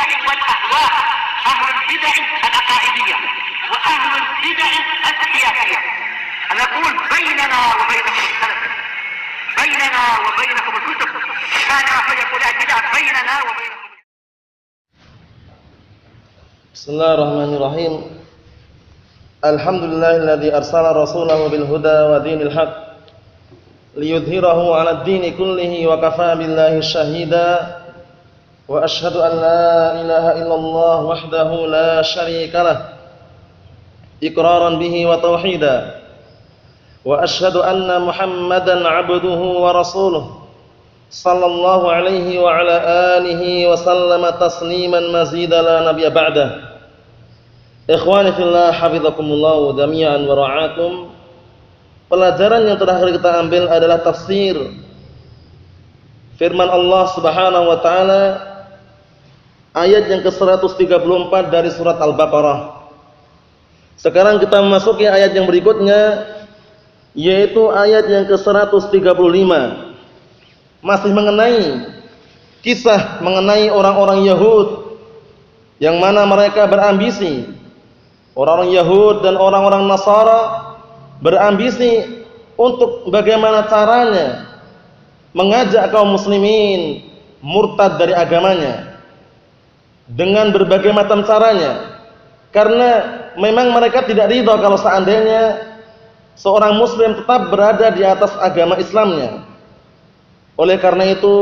البدع والأهواء، أهل البدع العقائدية وأهل البدع السياسية. نقول بيننا وبينكم السلف، بيننا وبينكم الكتب، كان فيقول البدع بيننا وبينكم. Bismillahirrahmanirrahim. Alhamdulillahilladzi arsala rasulahu bil huda wa dinil haq liyudhhirahu 'alad dini kullihi wa kafaa billahi shahida. Wa asyhadu an la ilaha illallah wahdahu la syarika lah iqraran bihi wa tauhida. Wa asyhadu anna Muhammadan 'abduhu wa rasuluh sallallahu alaihi wa ala alihi wa sallama tasliman mazida la nabiyya ba'dah. Ikhwani fillah, hafizakumullah jami'an wa ra'akum. Pelajaran yang terakhir kita ambil adalah tafsir firman Allah Subhanahu wa taala ayat yang ke-134 dari surat Al-Baqarah. Sekarang kita memasuki ayat yang berikutnya, yaitu ayat yang ke-135. Masih mengenai kisah mengenai orang-orang Yahud yang mana mereka berambisi. Orang-orang Yahud dan orang-orang Nasara berambisi untuk bagaimana caranya mengajak kaum muslimin murtad dari agamanya dengan berbagai macam caranya, karena memang mereka tidak ridha kalau seandainya seorang muslim tetap berada di atas agama Islamnya. Oleh karena itu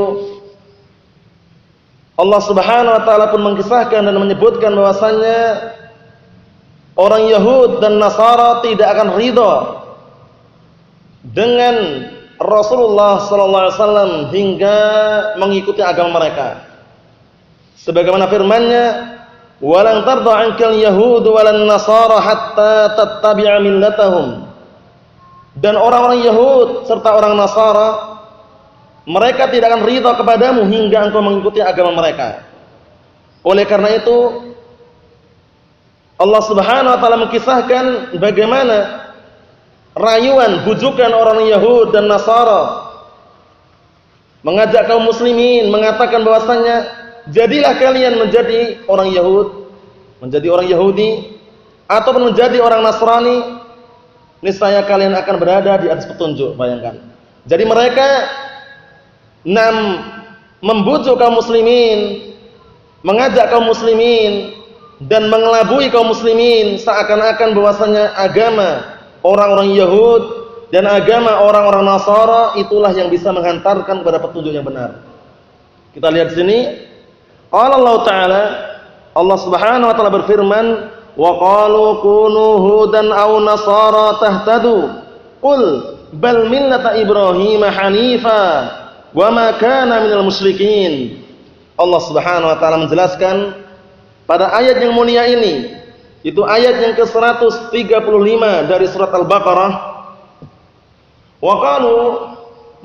Allah Subhanahu wa taala pun mengisahkan dan menyebutkan bahwasannya orang Yahud dan Nasara tidak akan ridha dengan Rasulullah sallallahu alaihi wasallam hingga mengikuti agama mereka. Sebagaimana firman-Nya, "Walan tarda 'ankal yahud walan nasara hatta tattabi'a millatahum." Dan orang-orang Yahud serta orang Nasara, mereka tidak akan ridha kepadamu hingga engkau mengikuti agama mereka. Oleh karena itu Allah Subhanahu wa taala mengisahkan bagaimana rayuan, bujukan orang Yahud dan Nasara mengajak kaum muslimin, mengatakan bahwasanya jadilah kalian menjadi orang Yahud, menjadi orang Yahudi, ataupun menjadi orang Nasrani, niscaya kalian akan berada di atas petunjuk. Bayangkan. Jadi mereka membujuk kaum muslimin, mengajak kaum muslimin dan mengelabui kaum muslimin seakan-akan bahwasanya agama orang-orang Yahud dan agama orang-orang Nasara itulah yang bisa menghantarkan kepada petunjuk yang benar. Kita lihat di sini, qala Allah Ta'ala, Allah Subhanahu wa taala berfirman, wa qalu kunu hudan aw nasara tahtadu qul bal millata Ibrahim hanifa wa ma kana minal musyrikin. Allah Subhanahu wa taala menjelaskan pada ayat yang mulia ini, itu ayat yang ke-135 dari surat Al-Baqarah. Wa qalu,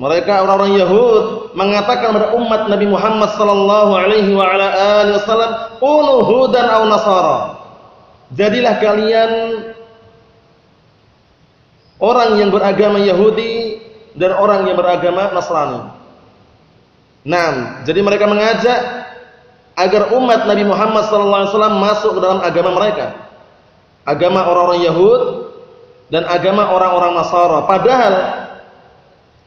mereka orang-orang Yahud mengatakan kepada umat Nabi Muhammad sallallahu alaihi wa ala alihi wasallam, kunu hudan aw nasara. Jadilah kalian orang yang beragama Yahudi dan orang yang beragama Nasrani. Nah, jadi mereka mengajak agar umat Nabi Muhammad SAW masuk ke dalam agama mereka, agama orang-orang Yahud dan agama orang-orang Nasara. Padahal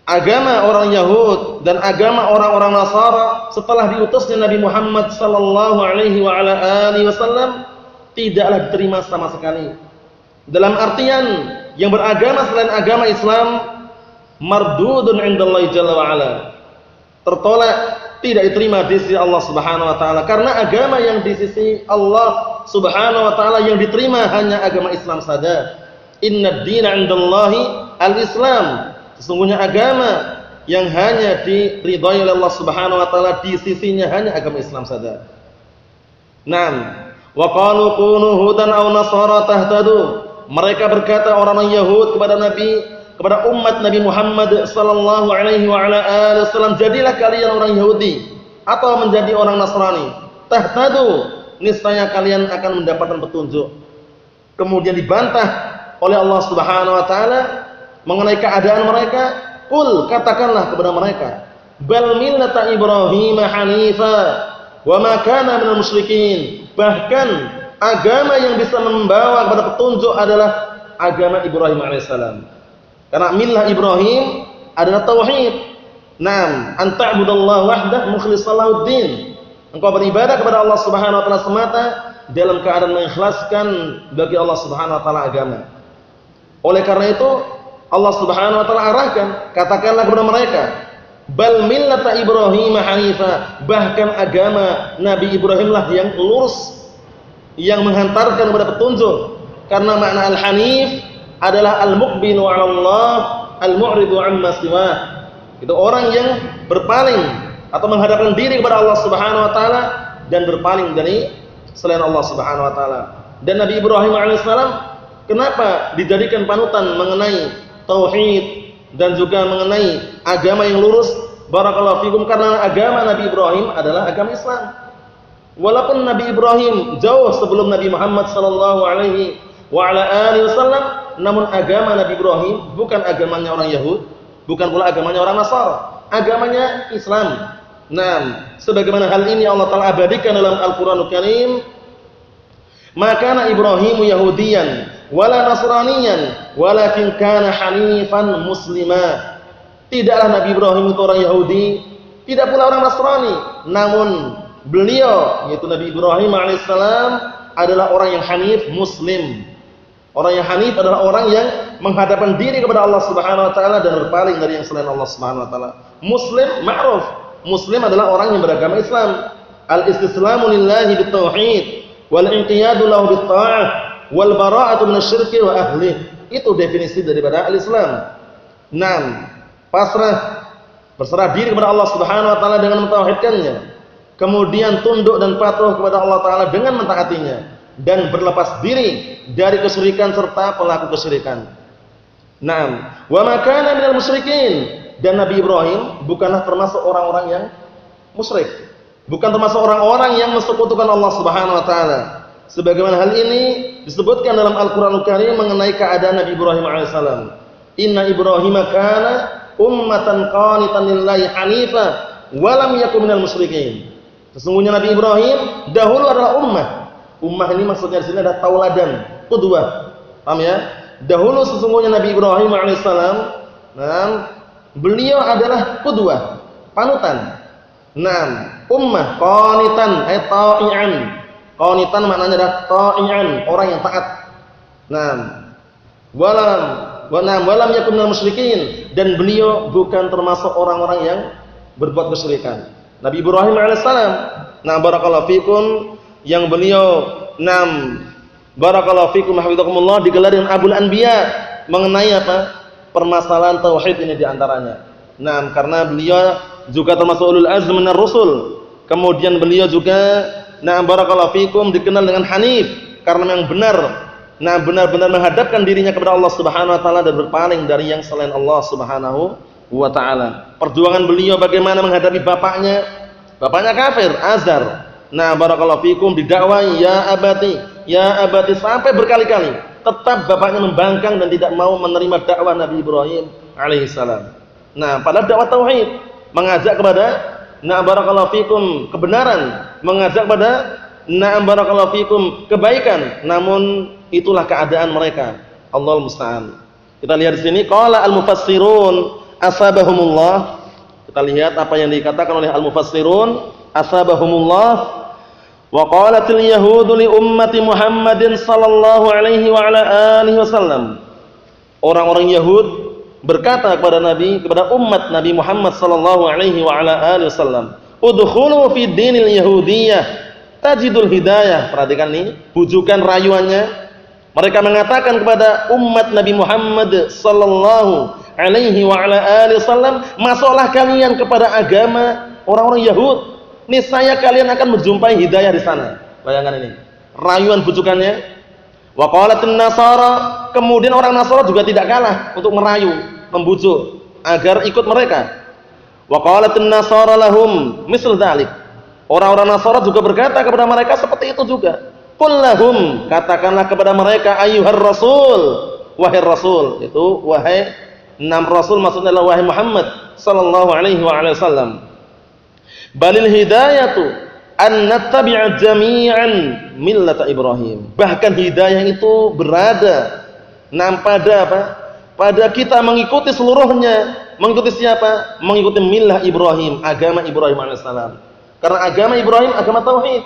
agama orang Yahud dan agama orang-orang Nasara setelah diutusnya Nabi Muhammad SAW tidaklah diterima sama sekali. Dalam artian yang beragama selain agama Islam mardudun indallahi jalla wa ala, tertolak, tidak diterima di sisi Allah Subhanahu wa taala, karena agama yang di sisi Allah Subhanahu wa taala yang diterima hanya agama Islam saja. Innad dina 'indallahi al-Islam. Sesungguhnya agama yang hanya diridhai oleh Allah Subhanahu wa taala di sisinya hanya agama Islam saja. Naam. Wa qalu kunu hudan aw nasara tahtadu. Mereka berkata orang-orang Yahud kepada Nabi, kepada umat Nabi Muhammad sallallahu alaihi wa ala alihi wasallam, jadilah kalian orang Yahudi atau menjadi orang Nasrani. Tahtadu, niscaya kalian akan mendapatkan petunjuk. Kemudian dibantah oleh Allah Subhanahu wa taala mengenai keadaan mereka. Qul, katakanlah kepada mereka, bal millata Ibrahim hanifa. wa ma kana minal musyrikin. Bahkan agama yang bisa membawa kepada petunjuk adalah agama Ibrahim alaihissalam. Karena millah Ibrahim adalah tauhid. Naam, an ta'budallaha wahdah mukhlishan lahuddin. Engkau beribadah kepada Allah Subhanahu wa taala semata dalam keadaan mengikhlaskan bagi Allah Subhanahu wa taala agama. Oleh karena itu Allah Subhanahu wa taala arahkan, katakanlah kepada mereka, bal millata Ibrahim hanifa, bahkan agama Nabi Ibrahimlah yang lurus, yang menghantarkan kepada petunjuk. Karena makna al-hanif adalah al-muqbilu 'ala Allah, al-mu'ridu 'amma siwah. Itu orang yang berpaling atau menghadapkan diri kepada Allah Subhanahu wa taala dan berpaling dari selain Allah Subhanahu wa taala. Dan Nabi Ibrahim alaihissalam kenapa dijadikan panutan mengenai tauhid dan juga mengenai agama yang lurus? Barakallahu fikum, karena agama Nabi Ibrahim adalah agama Islam. Walaupun Nabi Ibrahim jauh sebelum Nabi Muhammad sallallahu alaihi wa ala alihi wasallam, namun agama Nabi Ibrahim bukan agamanya orang Yahud, bukan pula agamanya orang Nasara, agamanya Islam. Nah, sebagaimana hal ini Allah Ta'ala abadikan dalam Al-Quranul Karim, maka Ibrahimu Yahudiyan wala Nasraniyan walakin kana hanifan muslima. Tidaklah Nabi Ibrahim itu orang Yahudi, tidak pula orang Nasrani, namun beliau yaitu Nabi Ibrahim alaihissalam adalah orang yang hanif muslim. Orang yang hanif adalah orang yang menghadapkan diri kepada Allah Subhanahu wa taala dan berpaling dari yang selain Allah Subhanahu wa taala. Muslim ma'ruf. Muslim adalah orang yang beragama Islam. Al-istislamu lillahi bitauhid wal inqiyadu lahu bitta'ah wal bara'atu minasyirki wa ahli. Itu definisi daripada al-Islam. 6. Pasrah, berserah diri kepada Allah Subhanahu wa taala dengan mentauhidkannya. Kemudian tunduk dan patuh kepada Allah taala dengan mentaatinya dan berlepas diri dari kesyirikan serta pelaku kesyirikan. 6. Wa ma kana minal musyrikin. Dan Nabi Ibrahim bukanlah termasuk orang-orang yang musyrik. Bukan termasuk orang-orang yang mensekutukan Allah Subhanahu wa taala. Sebagaimana hal ini disebutkan dalam Al-Qur'anul Karim mengenai keadaan Nabi Ibrahim alaihissalam. Inna Ibrahim kana ummatan qanitan lillahi hanifa wa lam yakun minal musyrikin. Sesungguhnya Nabi Ibrahim dahulu adalah ummah. Ummah ini maksudnya di sini ada tauladan, qudwah. Paham ya? Dahulu sesungguhnya Nabi Ibrahim alaihissalam, beliau adalah qudwah, panutan. Ummah qanitan ay ta'ian. Qanitan maknanya adalah ta'ian, orang yang taat. Walam yakun minal musyrikin, dan beliau bukan termasuk orang-orang yang berbuat kesyirikan. Nabi Ibrahim alaihissalam, barakallahu fikum, yang beliau barakallahu fikum hafizakumullah digelar dengan Abul Anbiya mengenai apa? Permasalahan tauhid ini diantaranya. Karena beliau juga termasuk ulul azm minar rusul. Kemudian beliau juga barakallahu fikum dikenal dengan hanif karena yang benar-benar menghadapkan dirinya kepada Allah Subhanahu wa taala dan berpaling dari yang selain Allah Subhanahu wa taala. Perjuangan beliau bagaimana menghadapi bapaknya kafir, Azar. Barakallahu fikum didakwai ya abati sampai berkali-kali. Tetap bapaknya membangkang dan tidak mau menerima dakwah Nabi Ibrahim alaihissalam. Padahal dakwah tauhid, mengajak kepada barakallahu fikum kebenaran, mengajak kepada barakallahu fikum kebaikan, namun itulah keadaan mereka. Allahul musta'an. Kita lihat di sini qala al-mufassirun asabahumullah. Kita lihat apa yang dikatakan oleh al-mufassirun asabahumullah. Wa qalatil yahudu li ummati Muhammadin sallallahu alaihi wa ala alihi wasallam. Orang-orang Yahud berkata kepada umat Nabi Muhammad sallallahu alaihi wa ala alihi wasallam, "Udkhulu fi dinil yahudiyyah tajidul hidayah." Perhatikan nih, bujukan rayuannya. Mereka mengatakan kepada umat Nabi Muhammad sallallahu alaihi wa ala alihi wasallam, "Masuklah kalian kepada agama orang-orang Yahud. Niscaya kalian akan menjumpai hidayah di sana." Bayangkan ini, rayuan bujukannya. Wa qalatin nasara, kemudian orang Nasara juga tidak kalah untuk merayu, membujuk agar ikut mereka. Wa qalatin nasara lahum misl dzalik. Orang-orang Nasara juga berkata kepada mereka seperti itu juga. Qul lahum, katakanlah kepada mereka, ayyuhar rasul, wahai rasul, itu wahai rasul maksudnya adalah wahai Muhammad sallallahu alaihi wa alihi wasallam. Balil hidayatu an nattabi'a jami'an millata Ibrahim. Bahkan hidayah itu berada pada apa? Pada kita mengikuti seluruhnya. Mengikuti siapa? Mengikuti millah Ibrahim, agama Ibrahim alaihissalam. Karena agama Ibrahim agama tauhid.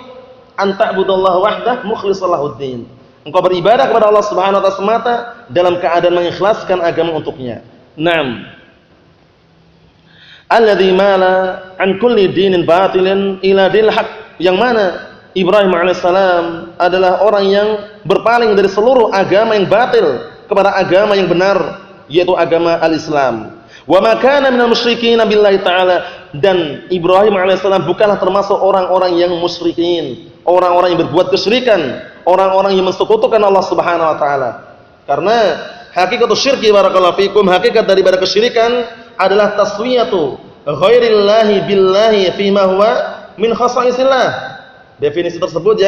An ta'budallaha wahdah mukhlishan lahuddin. Engkau beribadah kepada Allah Subhanahu wa taala semata dalam keadaan mengikhlaskan agama untuknya. Naam. Alladzi mala an kulli dinin batilin ila dinil haq. Yang mana Ibrahim alaihissalam adalah orang yang berpaling dari seluruh agama yang batil kepada agama yang benar, yaitu agama al-Islam. Wa ma kana minal musyrikin billahi ta'ala, dan Ibrahim alaihissalam bukanlah termasuk orang-orang yang musyrikin, orang-orang yang berbuat kesyirikan, orang-orang yang mensekutukan Allah Subhanahu wa taala. Karena hakikatus syirki barakallahu fikum, hakikat daripada kesyirikan adalah taswiyatu ghairillahi billahi fima huwa min khasaisillah. Definisi tersebut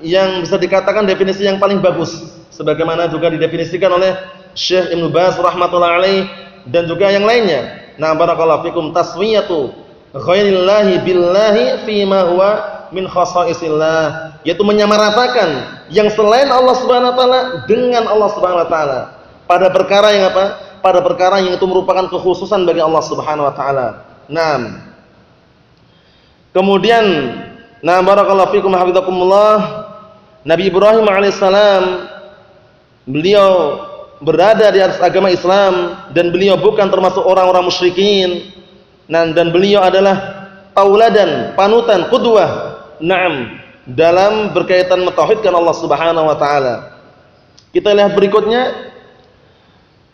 yang bisa dikatakan definisi yang paling bagus, sebagaimana juga didefinisikan oleh Syekh Ibnu Baz rahmatullahi alaih dan juga yang lainnya. Nah, barakallahu fikum, taswiyatu ghairillahi billahi fima huwa min khasaisillah, yaitu menyamaratakan yang selain Allah Subhanahu wa taala dengan Allah Subhanahu wa taala pada perkara yang apa? Pada perkara yang itu merupakan kekhususan bagi Allah Subhanahu wa taala. Naam. Kemudian, nah barakallahu fikum hafizakumullah, Nabi Ibrahim alaihissalam beliau berada di atas agama Islam dan beliau bukan termasuk orang-orang musyrikin. Dan beliau adalah tauladan, panutan, qudwah. Naam, dalam berkaitan mentauhidkan Allah Subhanahu wa taala. Kita lihat berikutnya.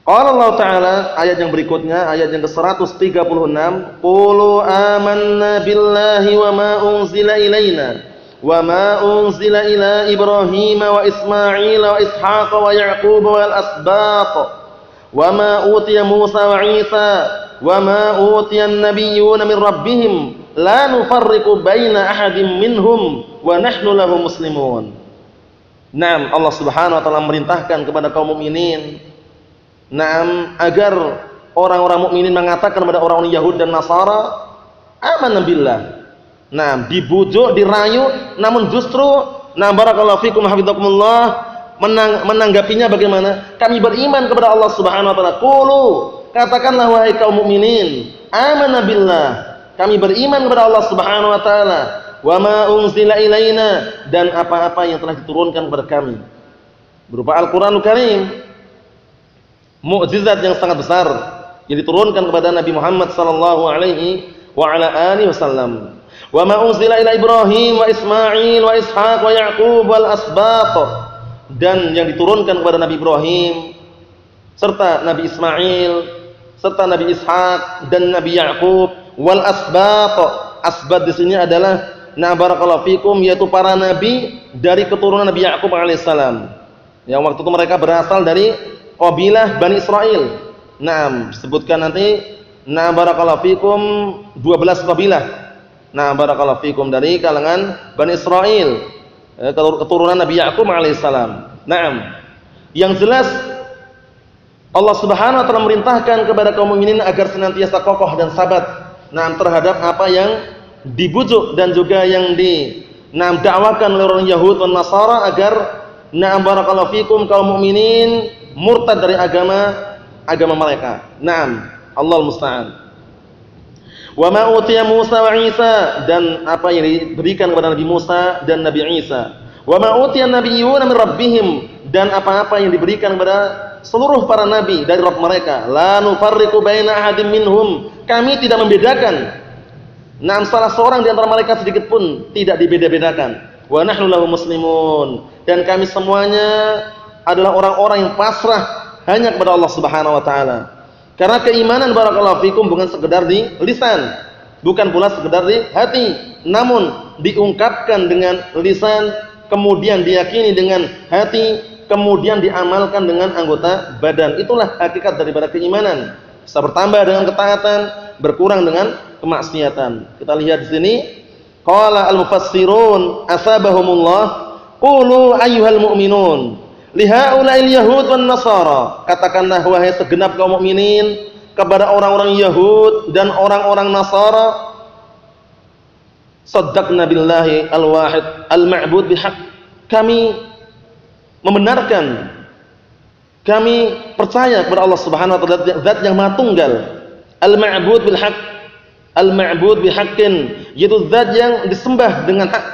Qala Allah Ta'ala, ayat yang berikutnya, ayat yang ke-136, qulu amanna billahi wa ma unzila ilaina wa ma unzila ila Ibrahim wa Ismail wa Ishaq wa Ya'qub wal asbaq wa ma utiya Musa wa Isa wa ma utiya an-nabiyyuna min rabbihim la nufarriqu baina ahadin minhum wa nahnu lahu muslimun. Naam, Allah Subhanahu wa taala memerintahkan kepada kaum mukminin, naam, agar orang-orang mukminin mengatakan kepada orang-orang Yahudi dan Nasara, amanna billah. Nah, dibujuk, dirayu, namun justru barakallahu fikum hafizakumullah menanggapinya bagaimana? Kami beriman kepada Allah Subhanahu wa taala. Qulu, katakanlah wahai kaum mukminin, amanna billah. Kami beriman kepada Allah Subhanahu wa taala, wa ma unzila ilaina, dan apa-apa yang telah diturunkan kepada kami berupa Al-Qur'anul Karim, mukjizat yang sangat besar yang diturunkan kepada Nabi Muhammad sallallahu alaihi wa ala alihi wasallam. Wa ma unzila ila Ibrahim wa Ismail wa Ishaq wa Ya'qub wal asbaq, dan yang diturunkan kepada Nabi Ibrahim serta Nabi Ismail serta Nabi Ishaq dan Nabi Ya'qub wal asbaq. Asbaq di sini adalah barakallahu fikum, yaitu para nabi dari keturunan Nabi Ya'qub alaihissalam. Yang waktu itu mereka berasal dari qabilah Bani Israel. Naam, disebutkan nanti barakallahu fikum 12 qabilah. Barakallahu fikum dari kalangan Bani Israel, keturunan Nabi Ya'qub alaihissalam. Naam. Yang jelas Allah Subhanahu wa taala memerintahkan kepada kaum mukminin agar senantiasa kokoh dan sabar terhadap apa yang dibujuk dan juga yang dakwakan oleh orang Yahud dan Nasara, agar barakallahu fikum kaum mukminin murtad dari agama mereka. Naam, Allahul musta'an. Wa ma utiya Musa wa Isa, dan apa yang diberikan kepada Nabi Musa dan Nabi Isa. Wa ma utiya an-nabiyyuna min rabbihim, dan apa-apa yang diberikan kepada seluruh para nabi dari Rabb mereka. La nufarriqu baina ahadin minhum, kami tidak membedakan salah seorang di antara mereka sedikit pun, tidak dibeda-bedakan. Wa nahnu lahu muslimun, dan kami semuanya adalah orang-orang yang pasrah hanya kepada Allah Subhanahu wa taala. Karena keimanan barakallahu fikum bukan sekedar di lisan, bukan pula sekedar di hati, namun diungkapkan dengan lisan, kemudian diyakini dengan hati, kemudian diamalkan dengan anggota badan. Itulah hakikat daripada keimanan. Bisa bertambah dengan ketaatan, berkurang dengan kemaksiatan. Kita lihat di sini, qala al-mufassirun asabahumullah, qulu ayyuhal mu'minun lihaula'il yahud wan nasara, katakanlah wahai segenap kaum mukminin kepada orang-orang Yahud dan orang-orang Nasara, Shaddaqna billahi al-wahid al-ma'bud bihaq. Kami membenarkan, kami percaya kepada Allah Subhanahu wa taala, zat yang Maha Tunggal, al-ma'bud bil haq, al-ma'bud bihaqqin, yaitu zat yang disembah dengan hak.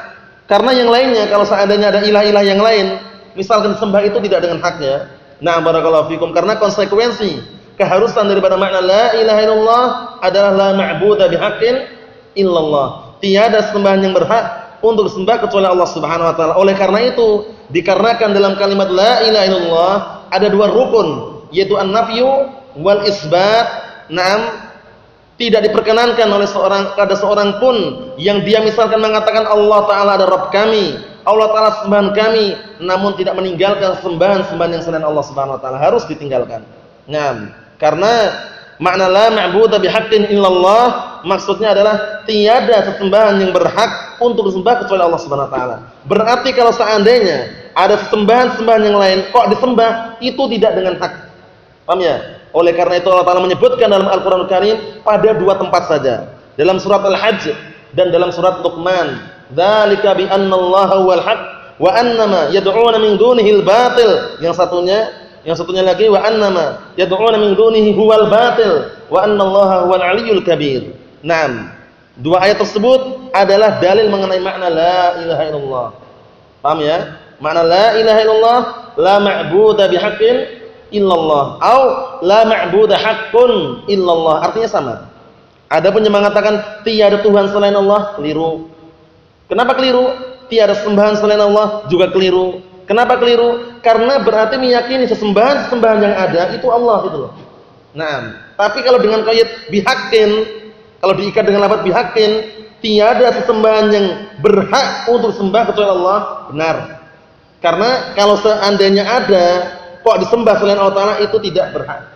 Karena yang lainnya, kalau seandainya ada ilah-ilah yang lain, misalkan disembah itu tidak dengan haknya, nah barakallahu fikum, karena konsekuensi keharusan daripada makna la ilaha illallah adalah la ma'budu bihaqqin illallah. Tiada sembahan yang berhak untuk disembah kecuali Allah Subhanahu wa taala. Oleh karena itu, dikarenakan dalam kalimat la ilaha illallah ada dua rukun, yaitu an-nafyu wal isbat. Naam, tidak diperkenankan oleh seorang pun yang dia misalkan mengatakan Allah taala ada Rabb kami, Allah taala sembahan kami, namun tidak meninggalkan sembahan-sembahan yang selain Allah Subhanahu wa taala, harus ditinggalkan. Naam, karena makna la ma'budu bihaqqin illallah maksudnya adalah tiada sesembahan yang berhak untuk disembah kecuali Allah Subhanahu wa taala. Berarti kalau seandainya ada sembahan-sembahan yang lain kok disembah, itu tidak dengan hak. Paham ya? Oleh karena itu Allah Taala menyebutkan dalam Al-Qur'anul Karim pada dua tempat saja. Dalam surat Al-Hajj dan dalam surat Luqman. Dzalika bi annallaha huwal haq wa annama yad'una min dunihil batil. Yang satunya lagi wa annama yad'una min dunihi huwal batil wa annallaha huwal aliyyul kabir. Naam. Dua ayat tersebut adalah dalil mengenai makna la ilaha illallah. Paham ya? Makna la ilaha illallah, la ma'budu bihaqqin illallah, au la ma'budu haqqun illallah. Artinya sama. Adapun yang mengatakan tiada Tuhan selain Allah, keliru. Kenapa keliru? Tiada sembahan selain Allah juga keliru. Kenapa keliru? Karena berarti meyakini sesembahan-sesembahan yang ada itu Allah gitu loh. Nah, tapi kalau dengan qaid bihaqqin, kalau diikat dengan lafaz bihaqqin, tiada sesembahan yang berhak untuk sembah kecuali Allah, benar. Karena kalau seandainya ada kok disembah selain Allah Taala, itu tidak berhak.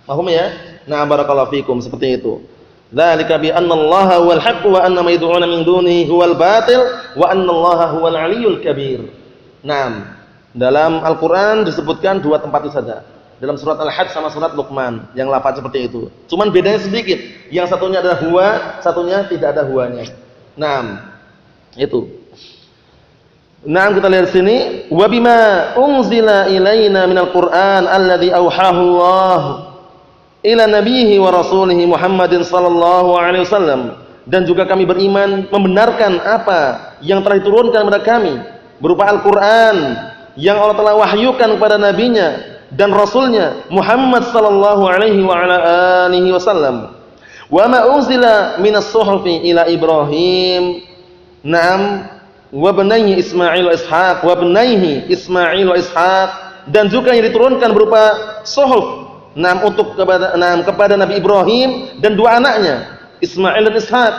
Paham ya? Nah, barakallahu fikum, seperti itu. Dzalika bi annallaha huwal haqq wa anna ma yad'una min dunihi huwal batil wa annallaha huwal aliyyul kabir. Naam. Dalam Al-Qur'an disebutkan dua tempat itu saja. Dalam surat Al-Hajj sama surat Luqman yang lafaz seperti itu. Cuman bedanya sedikit. Yang satunya adalah huwa, satunya tidak ada huwanya. Naam. Itu. Naam, kita lihat sini, wa bima unzila ilaina minal Qur'an alladzi auhahu Allah ila nabiyhi wa rasulihi Muhammadin sallallahu alaihi wasallam, dan juga kami beriman membenarkan apa yang telah diturunkan kepada kami berupa Al-Qur'an yang Allah telah wahyukan kepada nabinya dan rasulnya Muhammad sallallahu alaihi wa ala alihi wasallam. Wa ma unzila minas suhufi ila Ibrahim, naam, wa benaihi Ismail wa Ishaq, wa benaihi Ismail wa Ishaq, dan juga yang diturunkan berupa suhuf, naam, untuk kepada Nabi Ibrahim dan dua anaknya Ismail dan Ishaq,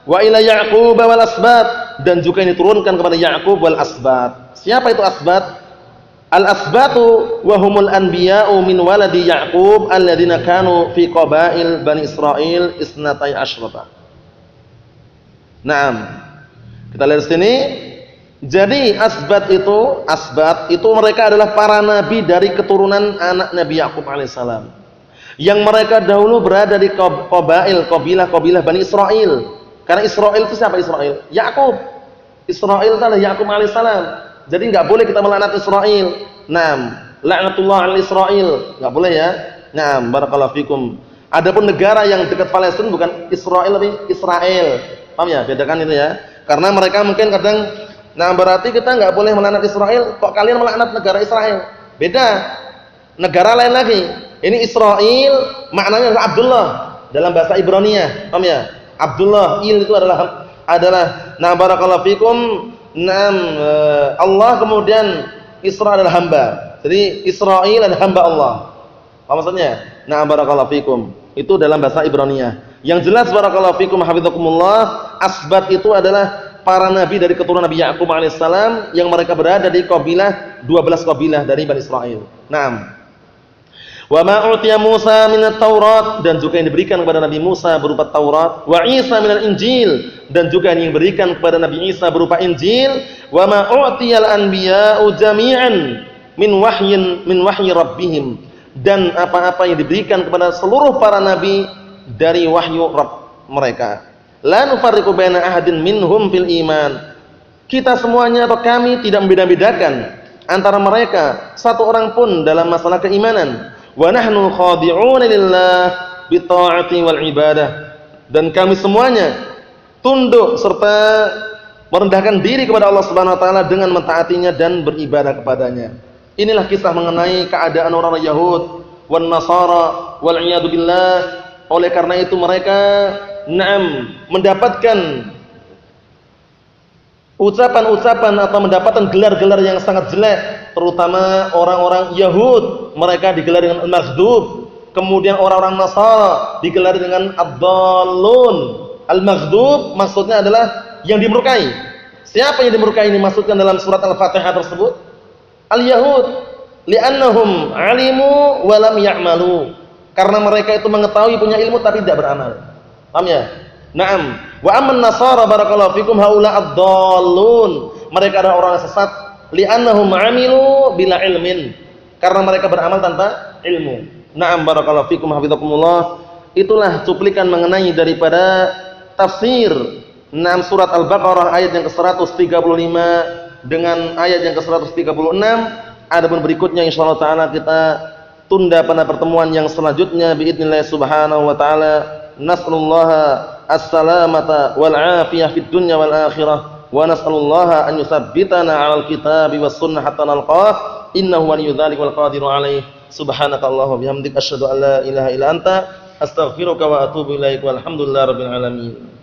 wa ila Ya'qub wal asbat, dan juga yang diturunkan kepada Ya'qub wal asbat. Siapa itu asbat? Al-asbatu wa humul anbiya'u min waladi Ya'qub alladziina kanu fi qabail Bani Israil isnatai asyrata. Naam. Kita lihat sini. Jadi asbat itu mereka adalah para nabi dari keturunan anak Nabi Ya'qub alaihissalam, yang mereka dahulu berada di kabilah Bani Israil. Karena Israil itu siapa? Israil Ya'qub. Israil itu adalah Ya'qub alaihissalam. Jadi enggak boleh kita melaknat Israil. Naam, laknatullah al Israil, enggak boleh ya. Naam, barakallahu fikum. Adapun negara yang dekat Palestina bukan Israil tapi Israel. Paham ya? Bedakan itu ya. Karena mereka mungkin kadang, nah berarti kita enggak boleh melaknat Israel, kok kalian melaknat negara Israel? Beda. Negara lain lagi. Ini Israil maknanya adalah Abdullah dalam bahasa Ibraniyah. Paham ya? Abdullah, il itu adalah nah barakallahu fikum. Naam, Allah, kemudian Isra adalah hamba. Jadi Israil adalah hamba Allah. Apa maksudnya? Nah, barakallahu fikum. Itu dalam bahasa Ibraniyah. Yang jelas barakallahu fikum hafizakumullah, asbat itu adalah para nabi dari keturunan Nabi Ya'qub alaihissalam yang mereka berada di kabilah 12 kabilah dari Bani Israil. Naam. Wa ma utiya Musa minat Taurat, dan juga yang diberikan kepada Nabi Musa berupa Taurat, wa Isa minal Injil, dan juga yang diberikan kepada Nabi Isa berupa Injil, wa ma utiyal anbiya'u jami'an min wahyi rabbihim, dan apa-apa yang diberikan kepada seluruh para nabi dari wahyu Rabb mereka. la nufarriqu baina ahadin minhum fil iman. Kita semuanya atau kami tidak membeda-bedakan antara mereka satu orang pun dalam masalah keimanan. Wa nahnu khadi'una lillah bi ta'ati wal ibadah. Dan kami semuanya tunduk serta merendahkan diri kepada Allah Subhanahu wa taala dengan mentaatinya dan beribadah kepadanya. Inilah kisah mengenai keadaan orang Yahud wan Nasara wal iyadu billah. Oleh karena itu mereka mendapatkan ucapan-ucapan atau mendapatkan gelar-gelar yang sangat jelek, terutama orang-orang Yahud mereka digelar dengan al-maghdub, kemudian orang-orang Nasara digelar dengan ad-dallun. Al-maghdub maksudnya adalah yang dimurkai. Siapa yang dimurkai ini maksudkan dalam surat Al-Fatihah tersebut? Al-Yahud, li'annahum 'alimu wa lam ya'malu. Karena mereka itu mengetahui, punya ilmu tapi tidak beramal. Paham ya? Naam. Wa amman nasara barakallahu fikum haula ad-dallun. Mereka adalah orang sesat li'annahum 'amilu bila ilmin. Karena mereka beramal tanpa ilmu. Naam barakallahu fikum hafizakumullah. Itulah cuplikan mengenai daripada tafsir surat Al-Baqarah ayat yang ke-135 dengan ayat yang ke-136. Adapun berikutnya insyaallah taala kita tunda pada pertemuan yang selanjutnya biidznillah subhanahu wa taala. Nas'alullaha as-salamata wal 'afiyah fid dunya wal akhirah wa nas'alullaha an yutsabbitana 'alal kitabi was sunnah hatta nalqah innahu waliyyu dzalika wal qadiru 'alaihi. Subhanakallahumma bihamdika asyhadu an la ilaha illa anta astaghfiruka wa atubu ilaik walhamdulillahi rabbil alamin.